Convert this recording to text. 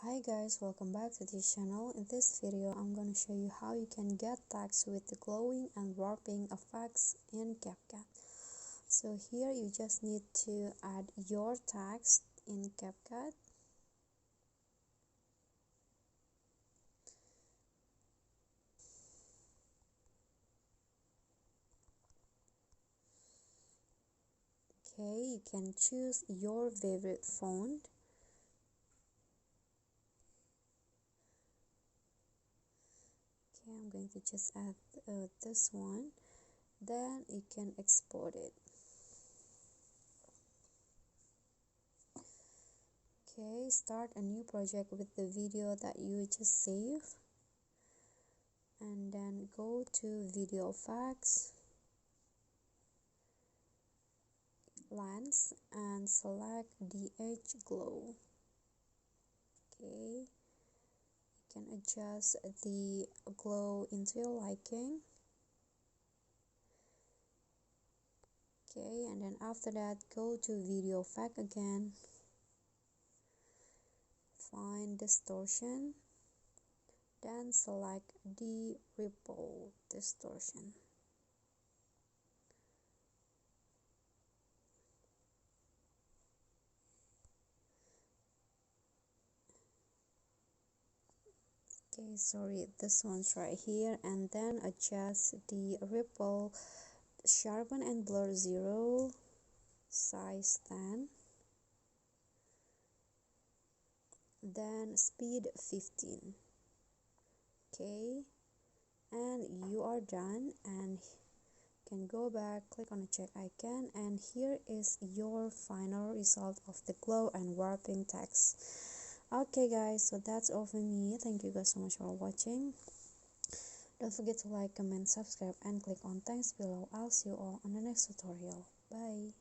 Hi guys, welcome back to this channel. In this video, I'm going to show you how you can get text with the glowing and warping effects in CapCut. So here you just need to add your text in CapCut. Okay, you can choose your favorite font. Okay, I'm going to just add this one. Then you can export it. Okay, start a new project with the video that you just saved, and then go to video effects, lens, and select DH glow. Okay, you can adjust the glow into your liking. Okay, and then after that, go to video effect again, find distortion, then select the ripple distortion. Okay, sorry, this one's right here, and then adjust the ripple, sharpen and blur 0, size 10, then speed 15. Okay, and you are done, and can go back, click on the check icon, and here is your final result of the glow and warping text. Okay guys, so that's all for me. Thank you guys so much for watching. Don't forget to like, comment, subscribe, and click on thanks below. I'll see you all on the next tutorial. Bye.